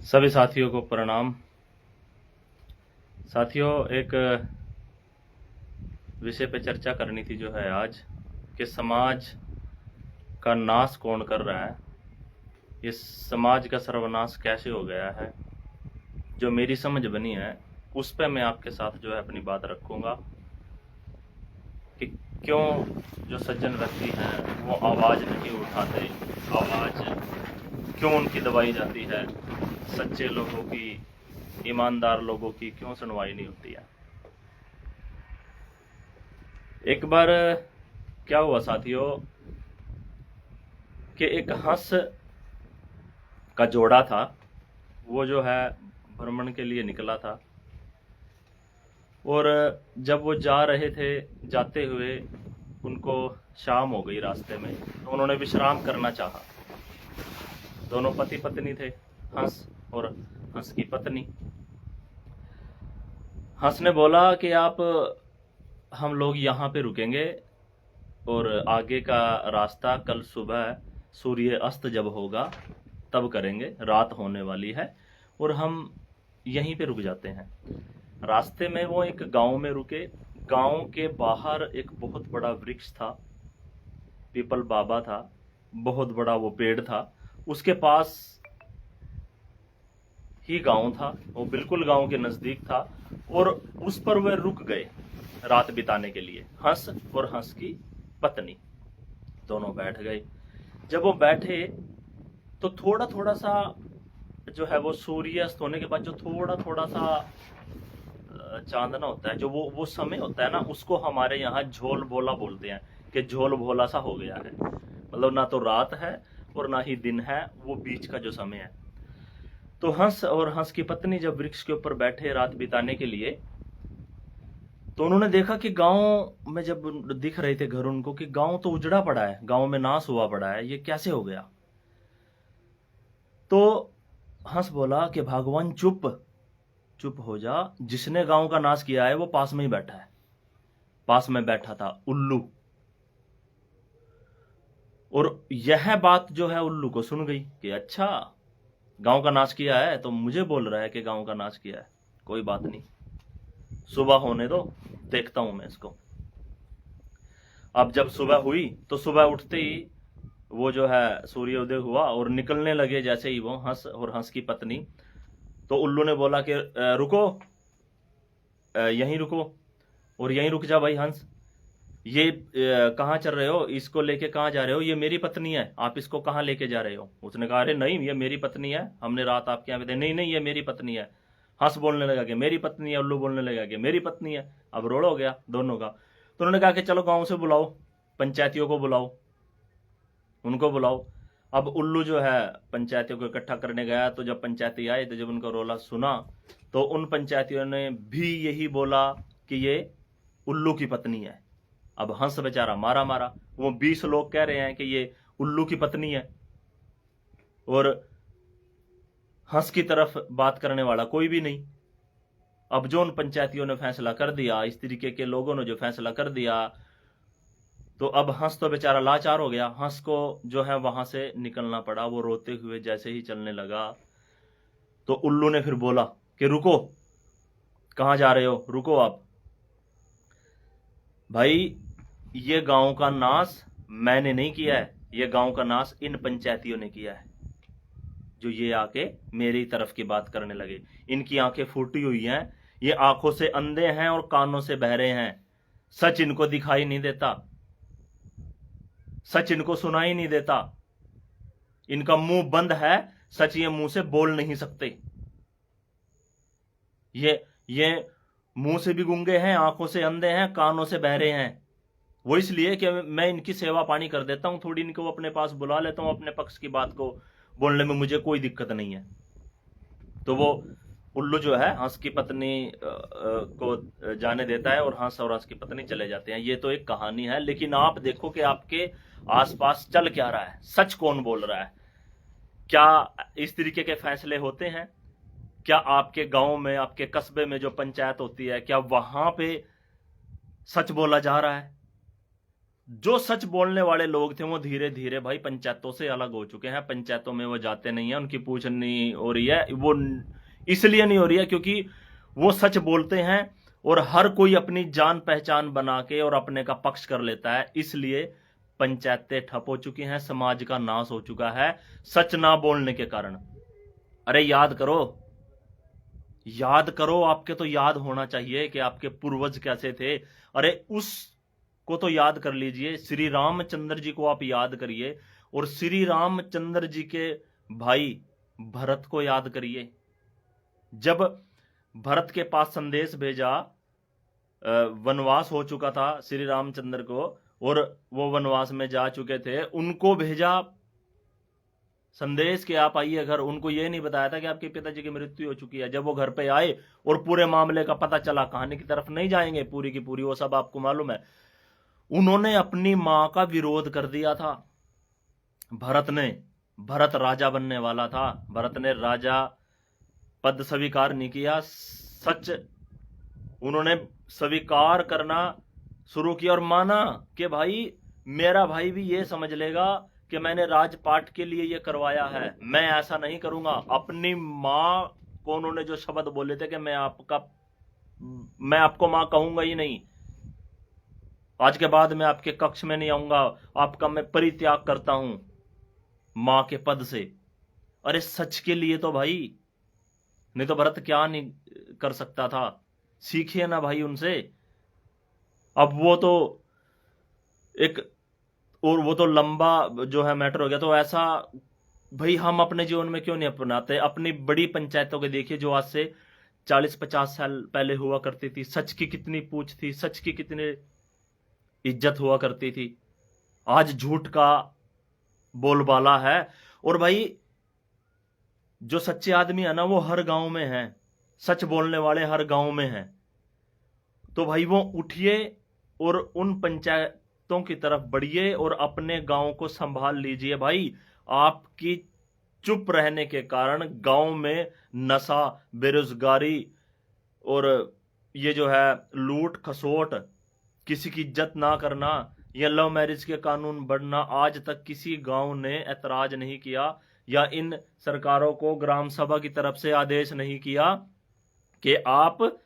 सभी साथियों को प्रणाम। साथियों, एक विषय पे चर्चा करनी थी जो है आज, कि समाज का नाश कौन कर रहा है, ये समाज का सर्वनाश कैसे हो गया है। जो मेरी समझ बनी है उस पे मैं आपके साथ जो है अपनी बात रखूंगा कि क्यों जो सज्जन व्यक्ति हैं वो आवाज़ नहीं उठाते, आवाज़ क्यों उनकी दबाई जाती है, सच्चे लोगों की, ईमानदार लोगों की क्यों सुनवाई नहीं होती है। एक बार क्या हुआ साथियों कि एक हंस का जोड़ा था, वो जो है भ्रमण के लिए निकला था। और जब वो जा रहे थे, जाते हुए उनको शाम हो गई रास्ते में, तो उन्होंने विश्राम करना चाहा। दोनों पति पत्नी थे, हंस और हंस की पत्नी। हंस ने बोला कि आप, हम लोग यहाँ पे रुकेंगे और आगे का रास्ता कल सुबह सूर्य अस्त जब होगा तब करेंगे, रात होने वाली है और हम यहीं पे रुक जाते हैं। रास्ते में वो एक गांव में रुके। गांव के बाहर एक बहुत बड़ा वृक्ष था, पीपल बाबा था, बहुत बड़ा वो पेड़ था। उसके पास ही गांव था, वो बिल्कुल गांव के नजदीक था। और उस पर वे रुक गए रात बिताने के लिए, हंस और हंस की पत्नी दोनों बैठ गए। जब वो बैठे तो थोड़ा थोड़ा सा जो है वो सूर्यास्त होने के बाद जो थोड़ा थोड़ा सा चांदना होता है, जो वो समय होता है ना, उसको हमारे यहाँ झोल भोला बोलते हैं कि झोल भोला सा हो गया है। मतलब ना तो रात है और ना ही दिन है, वो बीच का जो समय है। तो हंस और हंस की पत्नी जब वृक्ष के ऊपर बैठे रात बिताने के लिए, तो उन्होंने देखा कि गांव में जब दिख रहे थे घर उनको, कि गांव तो उजड़ा पड़ा है, गांव में नाश हुआ पड़ा है, ये कैसे हो गया। तो हंस बोला कि भगवान चुप चुप हो जा, जिसने गांव का नाश किया है वो पास में ही बैठा है। पास में बैठा था उल्लू। और यह बात जो है उल्लू को सुन गई कि अच्छा, गांव का नाश किया है तो मुझे बोल रहा है कि गांव का नाश किया है। कोई बात नहीं, सुबह होने दो, देखता हूं मैं इसको। अब जब सुबह हुई तो सुबह उठते ही वो जो है सूर्योदय हुआ और निकलने लगे जैसे ही वो हंस और हंस की पत्नी। तो उल्लू ने बोला कि रुको, यहीं रुको और यहीं रुक जा भाई हंस। ये कहाँ चल रहे हो, इसको लेके कहाँ जा रहे हो, ये मेरी पत्नी है, आप इसको कहाँ लेके जा रहे हो। उसने कहा अरे नहीं, ये मेरी पत्नी है, हमने रात आपके यहाँ पे, नहीं नहीं ये मेरी पत्नी है। हंस बोलने लगा कि मेरी पत्नी है, उल्लू बोलने लगा कि मेरी पत्नी है। अब रोड़ हो गया दोनों का। तो उन्होंने कहा कि चलो गांव से बुलाओ, पंचायतियों को बुलाओ, उनको बुलाओ। अब उल्लू जो है पंचायतियों को इकट्ठा करने गया, तो जब पंचायती आए तो जब उनका रोला सुना, तो उन पंचायतियों ने भी यही बोला कि ये उल्लू की पत्नी है। अब हंस बेचारा मारा मारा, वो 20 लोग कह रहे हैं कि ये उल्लू की पत्नी है, और हंस की तरफ बात करने वाला कोई भी नहीं। अब जो उन पंचायतियों ने फैसला कर दिया, इस तरीके के लोगों ने जो फैसला कर दिया, तो अब हंस तो बेचारा लाचार हो गया। हंस को जो है वहां से निकलना पड़ा। वो रोते हुए जैसे ही चलने लगा, तो उल्लू ने फिर बोला कि रुको, कहां जा रहे हो, रुको आप। भाई, ये गांव का नाश मैंने नहीं किया है, ये गांव का नाश इन पंचायतियों ने किया है, जो ये आके मेरी तरफ की बात करने लगे। इनकी आंखें फूटी हुई हैं, ये आंखों से अंधे हैं और कानों से बहरे हैं। सच इनको दिखाई नहीं देता, सच इनको सुनाई नहीं देता, इनका मुंह बंद है, सच ये मुंह से बोल नहीं सकते। ये मुंह से भी गूंगे हैं, आंखों से अंधे हैं, कानों से बहरे हैं। वो इसलिए कि मैं इनकी सेवा पानी कर देता हूं, थोड़ी इनको अपने पास बुला लेता हूं, अपने पक्ष की बात को बोलने में मुझे कोई दिक्कत नहीं है। तो वो उल्लू जो है हंस की पत्नी को जाने देता है, और हंस और हंस की पत्नी चले जाते हैं। ये तो एक कहानी है, लेकिन आप देखो कि आपके आसपास चल क्या रहा है, सच कौन बोल रहा है। क्या इस तरीके के फैसले होते हैं? क्या आपके गांव में, आपके कस्बे में जो पंचायत होती है, क्या वहां पे सच बोला जा रहा है? जो सच बोलने वाले लोग थे वो धीरे धीरे भाई पंचायतों से अलग हो चुके हैं। पंचायतों में वो जाते नहीं है, उनकी पूछ नहीं हो रही है। वो इसलिए नहीं हो रही है क्योंकि वो सच बोलते हैं और हर कोई अपनी जान पहचान बना के और अपने का पक्ष कर लेता है। इसलिए पंचायतें ठप हो चुकी हैं, समाज का नाश हो चुका है सच ना बोलने के कारण। अरे याद करो, याद करो, आपके तो याद होना चाहिए कि आपके पूर्वज कैसे थे। अरे उस को तो याद कर लीजिए। श्री रामचंद्र जी को आप याद करिए और श्री रामचंद्र जी के भाई भरत को याद करिए। जब भरत के पास संदेश भेजा, वनवास हो चुका था श्री रामचंद्र को और वो वनवास में जा चुके थे, उनको भेजा संदेश कि आप आइए घर। उनको ये नहीं बताया था कि आपके पिताजी की मृत्यु हो चुकी है। जब वो घर पे आए और पूरे मामले का पता चला, कहानी की तरफ नहीं जाएंगे पूरी की पूरी, वो सब आपको मालूम है। उन्होंने अपनी मां का विरोध कर दिया था भरत ने। भरत राजा बनने वाला था, भरत ने राजा पद स्वीकार नहीं किया। सच उन्होंने स्वीकार करना शुरू किया और माना कि भाई मेरा भाई भी ये समझ लेगा कि मैंने राजपाट के लिए ये करवाया है, मैं ऐसा नहीं करूंगा। अपनी मां को उन्होंने जो शब्द बोले थे कि मैं आपको मां कहूंगा ही नहीं, आज के बाद मैं आपके कक्ष में नहीं आऊंगा, आपका मैं परित्याग करता हूं मां के पद से। अरे सच के लिए तो भाई, नहीं तो भरत क्या नहीं कर सकता था। सीखिए ना भाई उनसे। अब वो तो एक, और वो तो लंबा जो है मैटर हो गया। तो ऐसा भाई हम अपने जीवन में क्यों नहीं अपनाते। अपनी बड़ी पंचायतों के देखिए जो आज से 40-50 साल पहले हुआ करती थी। सच की कितनी पूछ थी, सच की कितनी इज्जत हुआ करती थी। आज झूठ का बोलबाला है। और भाई जो सच्चे आदमी है ना वो हर गांव में है, सच बोलने वाले हर गांव में हैं। तो भाई वो उठिए और उन पंचायतों की तरफ बढ़िए और अपने गांव को संभाल लीजिए। भाई आपकी चुप रहने के कारण गांव में नशा, बेरोजगारी और ये जो है लूट खसोट, किसी की इज्जत ना करना, या लव मैरिज के कानून बढ़ना, आज तक किसी गांव ने ऐतराज नहीं किया या इन सरकारों को ग्राम सभा की तरफ से आदेश नहीं किया कि आप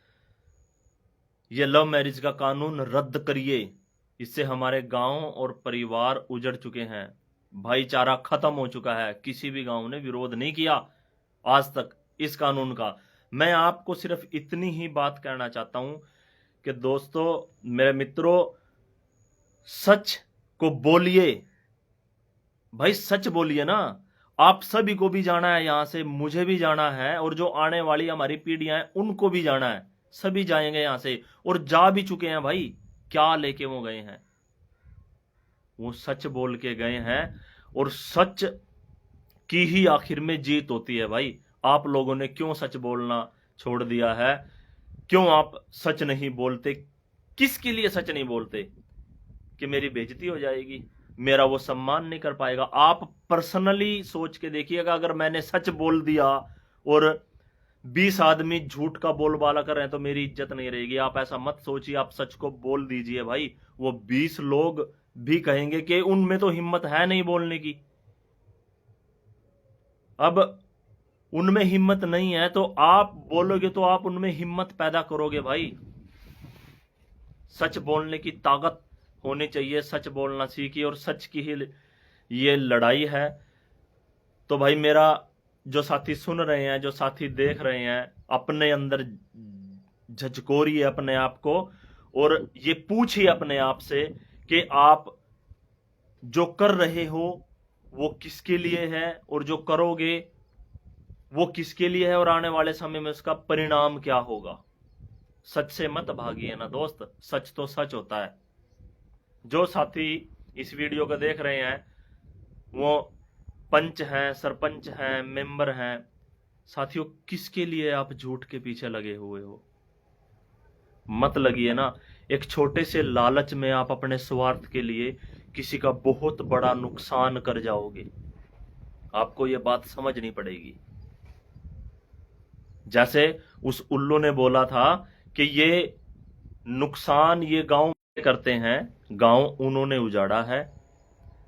ये लव मैरिज का कानून रद्द करिए। इससे हमारे गांव और परिवार उजड़ चुके हैं, भाईचारा खत्म हो चुका है। किसी भी गांव ने विरोध नहीं किया आज तक इस कानून का। मैं आपको सिर्फ इतनी ही बात कहना चाहता हूं कि दोस्तों, मेरे मित्रों, सच को बोलिए भाई, सच बोलिए ना। आप सभी को भी जाना है यहां से, मुझे भी जाना है और जो आने वाली हमारी पीढ़ियां हैं उनको भी जाना है। सभी जाएंगे यहां से और जा भी चुके हैं भाई। क्या लेके वो गए हैं? वो सच बोल के गए हैं और सच की ही आखिर में जीत होती है भाई। आप लोगों ने क्यों सच बोलना छोड़ दिया है? क्यों आप सच नहीं बोलते? किसके लिए सच नहीं बोलते? कि मेरी बेइज्जती हो जाएगी, मेरा वो सम्मान नहीं कर पाएगा। आप पर्सनली सोच के देखिएगा, अगर मैंने सच बोल दिया और 20 आदमी झूठ का बोलबाला कर रहे हैं तो मेरी इज्जत नहीं रहेगी। आप ऐसा मत सोचिए, आप सच को बोल दीजिए भाई। वो 20 लोग भी कहेंगे कि उनमें तो हिम्मत है नहीं बोलने की। अब उनमें हिम्मत नहीं है तो आप बोलोगे तो आप उनमें हिम्मत पैदा करोगे भाई। सच बोलने की ताकत होनी चाहिए, सच बोलना सीखिए और सच की ही ये लड़ाई है। तो भाई मेरा जो साथी सुन रहे हैं, जो साथी देख रहे हैं, अपने अंदर झकझोरिए अपने आप को और ये पूछिए अपने आप से कि आप जो कर रहे हो वो किसके लिए है और जो करोगे वो किसके लिए है और आने वाले समय में उसका परिणाम क्या होगा। सच से मत भागिए ना दोस्त, सच तो सच होता है। जो साथी इस वीडियो को देख रहे हैं वो पंच हैं, सरपंच हैं, मेंबर हैं, साथियों किसके लिए आप झूठ के पीछे लगे हुए हो? मत लगिए ना। एक छोटे से लालच में आप अपने स्वार्थ के लिए किसी का बहुत बड़ा नुकसान कर जाओगे। आपको यह बात समझनी पड़ेगी। जैसे उस उल्लू ने बोला था कि ये नुकसान ये गांव करते हैं, गांव उन्होंने उजाड़ा है,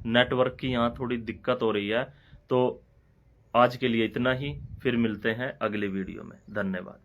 नेटवर्क की यहाँ थोड़ी दिक्कत हो रही है। तो आज के लिए इतना ही, फिर मिलते हैं अगले वीडियो में। धन्यवाद।